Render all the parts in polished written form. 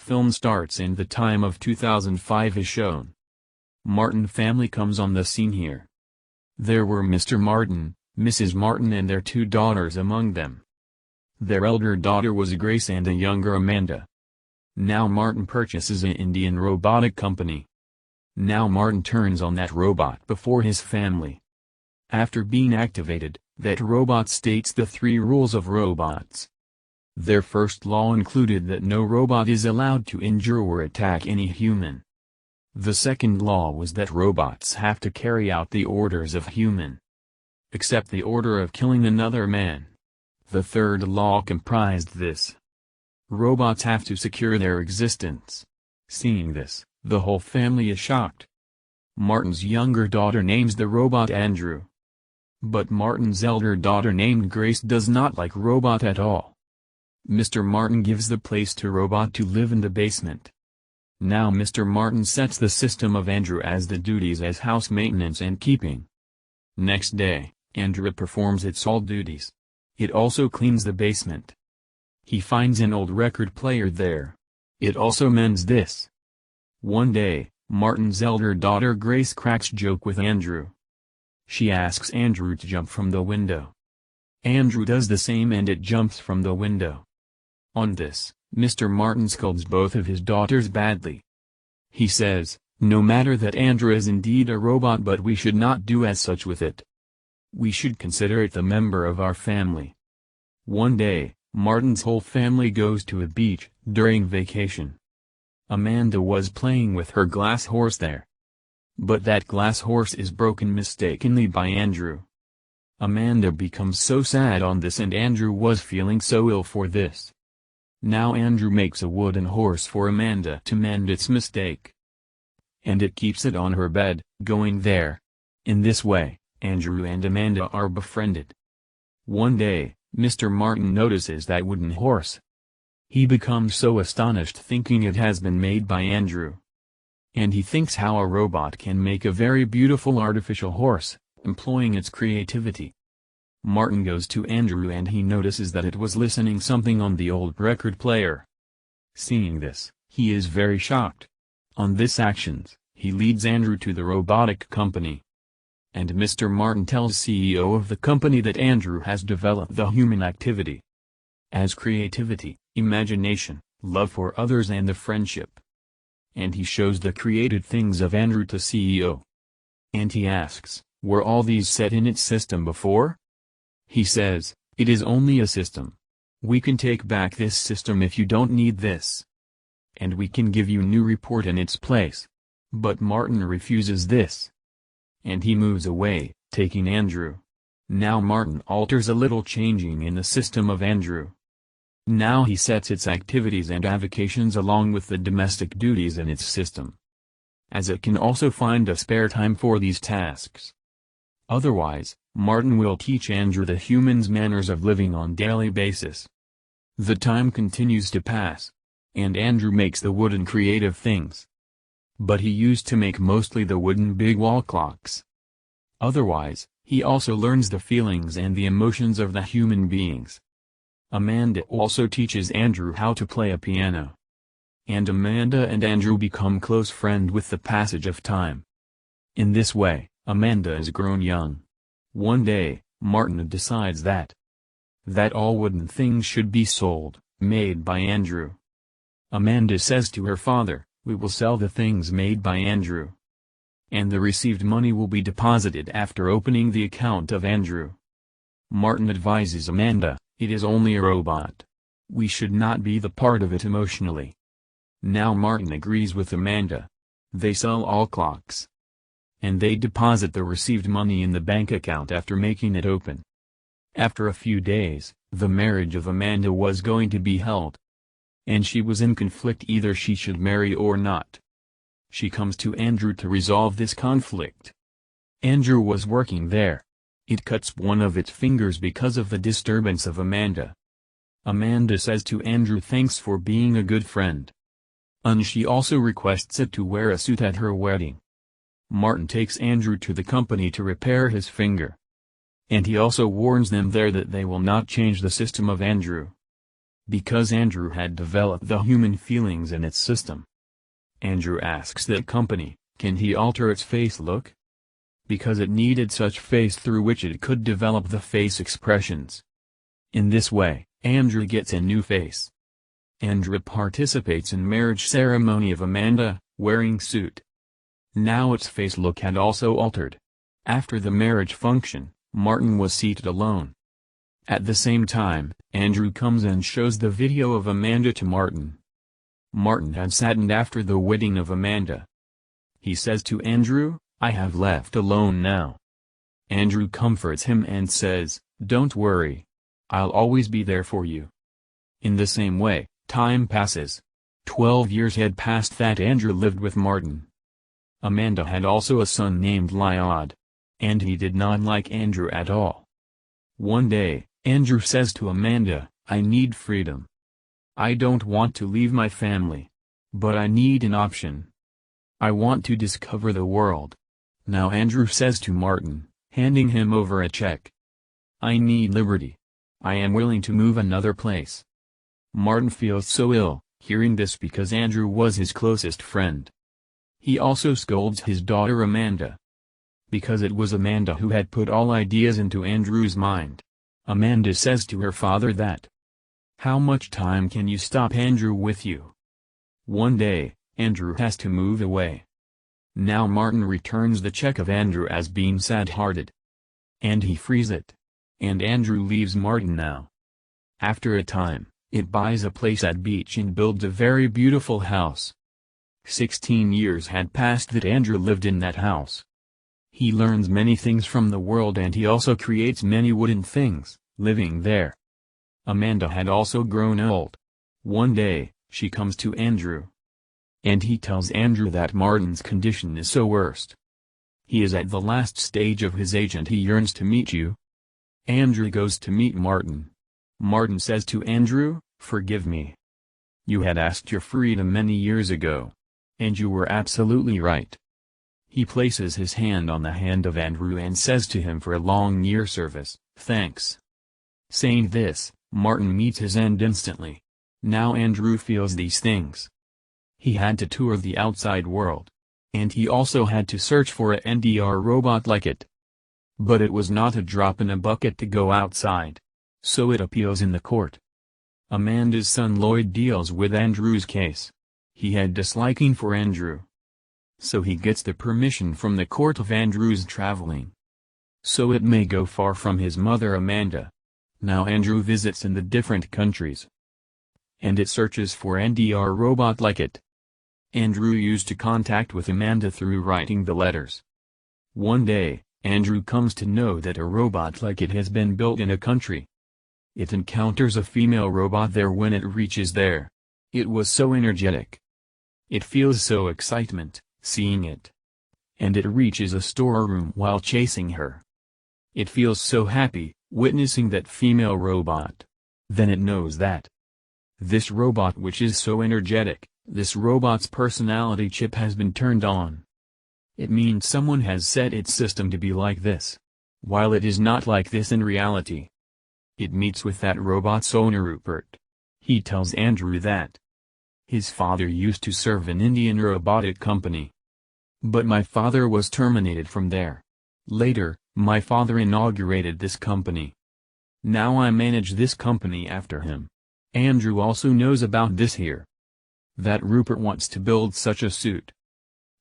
film starts and the time of 2005 is shown. Martin family comes on the scene here. There were Mr. Martin, Mrs. Martin and their 2 daughters among them. Their elder daughter was Grace and a younger Amanda. Now Martin purchases an Indian robotic company. Now Martin turns on that robot before his family. After being activated, that robot states the 3 rules of robots. Their first law included that no robot is allowed to injure or attack any human. The second law was that robots have to carry out the orders of human, except the order of killing another man. The third law comprised this: robots have to secure their existence. Seeing this, the whole family is shocked. Martin's younger daughter names the robot Andrew. But Martin's elder daughter named Grace does not like robot at all. Mr. Martin gives the place to robot to live in the basement. Now Mr. Martin sets the system of Andrew as the duties as house maintenance and keeping. Next day, Andrew performs its all duties. It also cleans the basement. He finds an old record player there. It also mends this. One day, Martin's elder daughter Grace cracks joke with Andrew. She asks Andrew to jump from the window. Andrew does the same and it jumps from the window. On this, Mr. Martin scolds both of his daughters badly. He says, no matter that Andrew is indeed a robot, but we should not do as such with it. We should consider it a member of our family. One day, Martin's whole family goes to a beach, during vacation. Amanda was playing with her glass horse there. But that glass horse is broken mistakenly by Andrew. Amanda becomes so sad on this and Andrew was feeling so ill for this. Now Andrew makes a wooden horse for Amanda to mend its mistake. And it keeps it on her bed, going there. In this way, Andrew and Amanda are befriended. One day, Mr. Martin notices that wooden horse. He becomes so astonished thinking it has been made by Andrew. And he thinks how a robot can make a very beautiful artificial horse, employing its creativity. Martin goes to Andrew and he notices that it was listening something on the old record player. Seeing this, he is very shocked. On this actions, he leads Andrew to the robotic company. And Mr. Martin tells CEO of the company that Andrew has developed the human activity as creativity, imagination, love for others and the friendship. And he shows the created things of Andrew to CEO. And he asks, were all these set in its system before? He says, it is only a system. We can take back this system if you don't need this. And we can give you new report in its place. But Martin refuses this. And he moves away, taking Andrew. Now Martin alters a little changing in the system of Andrew. Now he sets its activities and avocations along with the domestic duties in its system. As it can also find a spare time for these tasks. Otherwise, Martin will teach Andrew the human's manners of living on daily basis. The time continues to pass. And Andrew makes the wooden creative things. But he used to make mostly the wooden big wall clocks. Otherwise, he also learns the feelings and the emotions of the human beings. Amanda also teaches Andrew how to play a piano. And Amanda and Andrew become close friends with the passage of time. In this way, Amanda is grown young. One day, Martin decides that all wooden things should be sold, made by Andrew. Amanda says to her father, we will sell the things made by Andrew. And the received money will be deposited after opening the account of Andrew. Martin advises Amanda, it is only a robot. We should not be the part of it emotionally. Now Martin agrees with Amanda. They sell all clocks. And they deposit the received money in the bank account after making it open. After a few days, the marriage of Amanda was going to be held. And she was in conflict either she should marry or not. She comes to Andrew to resolve this conflict. Andrew was working there. It cuts one of its fingers because of the disturbance of Amanda. Amanda says to Andrew thanks for being a good friend. And she also requests it to wear a suit at her wedding. Martin takes Andrew to the company to repair his finger. And he also warns them there that they will not change the system of Andrew. because Andrew had developed the human feelings in its system. Andrew asks that company, can he alter its face look? Because it needed such face through which it could develop the face expressions. In this way, Andrew gets a new face. Andrew participates in marriage ceremony of Amanda, wearing suit. Now its face look had also altered. After the marriage function, Martin was seated alone. At the same time, Andrew comes and shows the video of Amanda to Martin. Martin had saddened after the wedding of Amanda. He says to Andrew, I have left alone now. Andrew comforts him and says, don't worry. I'll always be there for you. In the same way, time passes. 12 years had passed that Andrew lived with Martin. Amanda had also a son named Lyod. And he did not like Andrew at all. One day, Andrew says to Amanda, I need freedom. I don't want to leave my family. But I need an option. I want to discover the world. Now Andrew says to Martin, handing him over a check. I need liberty. I am willing to move another place. Martin feels so ill, hearing this because Andrew was his closest friend. He also scolds his daughter Amanda. Because it was Amanda who had put all ideas into Andrew's mind. Amanda says to her father that, how much time can you stop Andrew with you? One day, Andrew has to move away. Now Martin returns the check of Andrew as being sad-hearted. And he frees it. And Andrew leaves Martin now. After a time, it buys a place at beach and builds a very beautiful house. 16 years had passed that Andrew lived in that house. He learns many things from the world and he also creates many wooden things, living there. Amanda had also grown old. One day, she comes to Andrew. And he tells Andrew that Martin's condition is so worst. He is at the last stage of his age and he yearns to meet you. Andrew goes to meet Martin. Martin says to Andrew, forgive me. You had asked your freedom many years ago. And you were absolutely right. He places his hand on the hand of Andrew and says to him for a long year service, thanks. Saying this, Martin meets his end instantly. Now Andrew feels these things. He had to tour the outside world. And he also had to search for a NDR robot like it. But it was not a drop in a bucket to go outside. So it appeals in the court. Amanda's son Lloyd deals with Andrew's case. He had disliking for Andrew. So he gets the permission from the court of Andrew's traveling. So it may go far from his mother Amanda. Now Andrew visits in the different countries. And it searches for NDR robot like it. Andrew used to contact with Amanda through writing the letters. One day, Andrew comes to know that a robot like it has been built in a country. It encounters a female robot there when it reaches there. It was so energetic. It feels so excitement, seeing it. And it reaches a storeroom while chasing her. It feels so happy, witnessing that female robot. Then it knows that this robot which is so energetic, this robot's personality chip has been turned on. It means someone has set its system to be like this. While it is not like this in reality. It meets with that robot's owner Rupert. He tells Andrew that his father used to serve an Indian robotic company. But my father was terminated from there. Later, my father inaugurated this company. Now I manage this company after him. Andrew also knows about this here. That Rupert wants to build such a suit.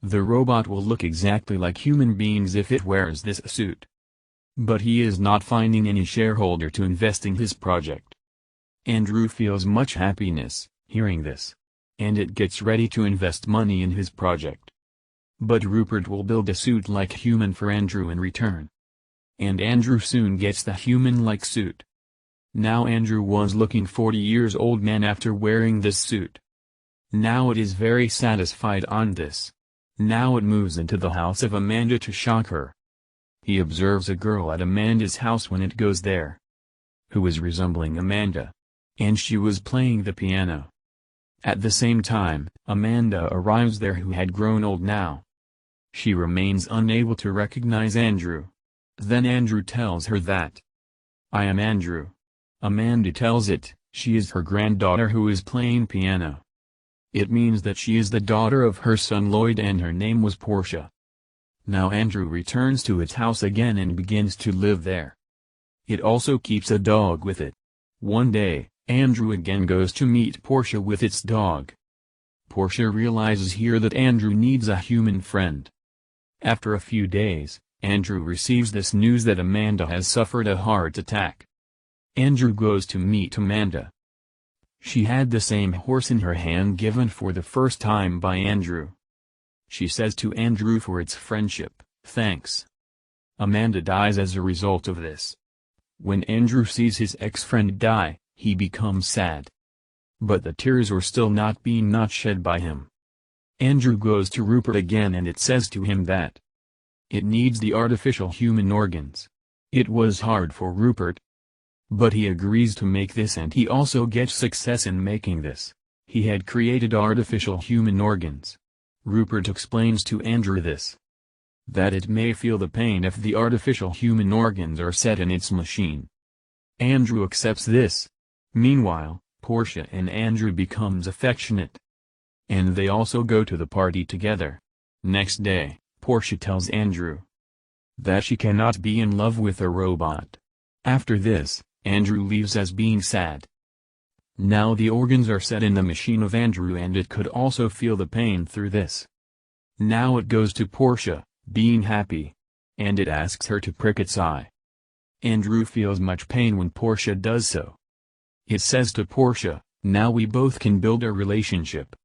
The robot will look exactly like human beings if it wears this suit. But he is not finding any shareholder to invest in his project. Andrew feels much happiness, hearing this. And it gets ready to invest money in his project. But Rupert will build a suit like human for Andrew in return. And Andrew soon gets the human-like suit. Now Andrew was looking 40 years old man after wearing this suit. Now it is very satisfied on this. Now it moves into the house of Amanda to shock her. He observes a girl at Amanda's house when it goes there. Who is resembling Amanda. And she was playing the piano. At the same time, Amanda arrives there who had grown old now. She remains unable to recognize Andrew. Then Andrew tells her that I am Andrew. Amanda tells it, She is her granddaughter who is playing piano. It means that she is the daughter of her son Lloyd and her name was Portia. Now Andrew returns to its house again and begins to live there. It also keeps a dog with it. One day, Andrew again goes to meet Portia with its dog. Portia realizes here that Andrew needs a human friend. After a few days, Andrew receives this news that Amanda has suffered a heart attack. Andrew goes to meet Amanda. She had the same horse in her hand given for the first time by Andrew. She says to Andrew for its friendship, "Thanks." Amanda dies as a result of this. When Andrew sees his ex-friend die, he becomes sad. But the tears were still not shed by him. Andrew goes to Rupert again and it says to him that it needs the artificial human organs. It was hard for Rupert, but he agrees to make this and he also gets success in making this. He had created artificial human organs. Rupert explains to Andrew this, that it may feel the pain if the artificial human organs are set in its machine. Andrew accepts this. Meanwhile, Portia and Andrew becomes affectionate. And they also go to the party together. Next day, Portia tells Andrew that she cannot be in love with a robot. After this, Andrew leaves as being sad. Now the organs are set in the machine of Andrew and it could also feel the pain through this. Now it goes to Portia, being happy. And it asks her to prick its eye. Andrew feels much pain when Portia does so. It says to Portia, "Now we both can build a relationship."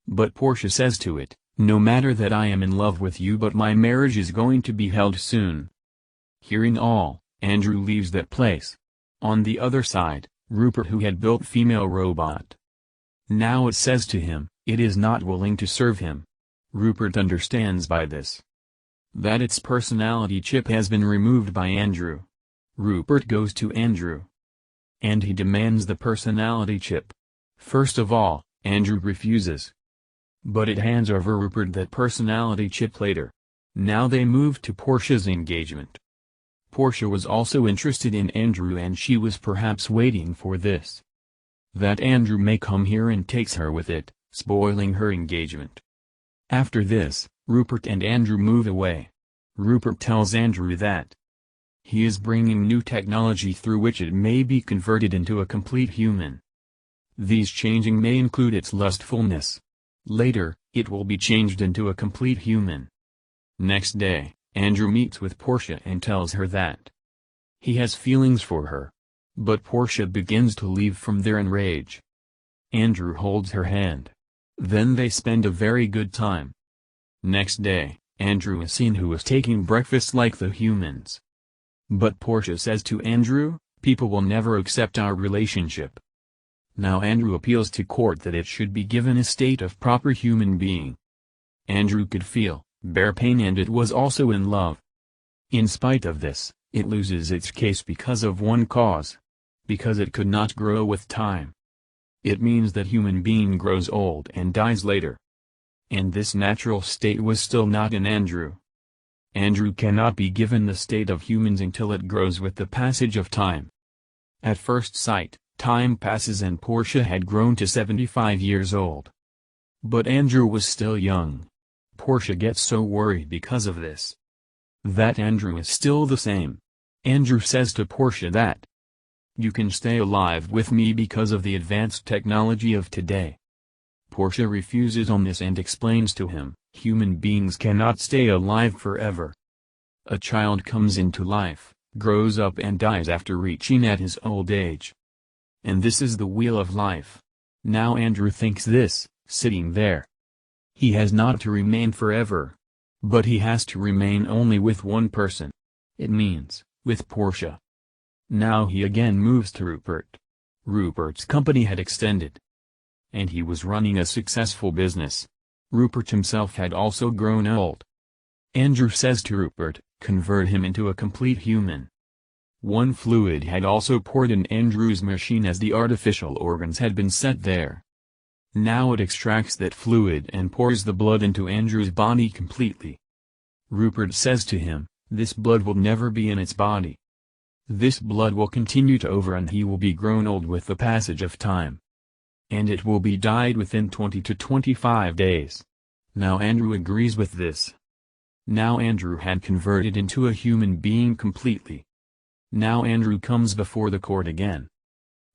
But Portia says to it, "No matter that I am in love with you but my marriage is going to be held soon." Hearing all, Andrew leaves that place. On the other side, Rupert who had built female robot. Now it says to him, it is not willing to serve him. Rupert understands by this that its personality chip has been removed by Andrew. Rupert goes to Andrew. And he demands the personality chip. First of all, Andrew refuses. But it hands over Rupert that personality chip later. Now they move to Portia's engagement. Portia was also interested in Andrew and she was perhaps waiting for this. That Andrew may come here and takes her with it, spoiling her engagement. After this, Rupert and Andrew move away. Rupert tells Andrew that he is bringing new technology through which it may be converted into a complete human. These changing may include its lustfulness. Later, it will be changed into a complete human. Next day, Andrew meets with Portia and tells her that he has feelings for her. But Portia begins to leave from there in rage. Andrew holds her hand. Then they spend a very good time. Next day, Andrew is seen who is taking breakfast like the humans. But Portia says to Andrew, "People will never accept our relationship." Now Andrew appeals to court that it should be given a state of proper human being. Andrew could feel, bear pain and it was also in love. In spite of this, it loses its case because of one cause. Because it could not grow with time. It means that human being grows old and dies later. And this natural state was still not in Andrew. Andrew cannot be given the state of humans until it grows with the passage of time. At first sight, time passes and Portia had grown to 75 years old. But Andrew was still young. Portia gets so worried because of this. That Andrew is still the same. Andrew says to Portia that you can stay alive with me because of the advanced technology of today. Portia refuses on this and explains to him, human beings cannot stay alive forever. A child comes into life, grows up and dies after reaching at his old age. And this is the wheel of life. Now Andrew thinks this, sitting there. He has not to remain forever. But he has to remain only with one person. It means, with Portia. Now he again moves to Rupert. Rupert's company had extended. And he was running a successful business. Rupert himself had also grown old. Andrew says to Rupert, convert him into a complete human. One fluid had also poured in Andrew's machine as the artificial organs had been set there. Now it extracts that fluid and pours the blood into Andrew's body completely. Rupert says to him, this blood will never be in its body. This blood will continue to over and he will be grown old with the passage of time. And it will be died within 20 to 25 days. Now Andrew agrees with this. Now Andrew had converted into a human being completely. Now Andrew comes before the court again.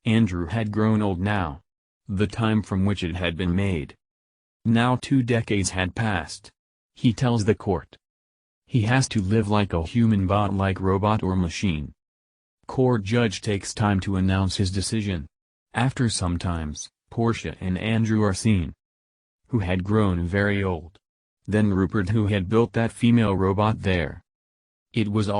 Andrew had grown old now. The time from which it had been made. Now 2 decades had passed. He tells the court. He has to live like a human bot-like robot or machine. Court judge takes time to announce his decision. After some times, Portia and Andrew are seen. Who had grown very old. Then Rupert who had built that female robot there. It was all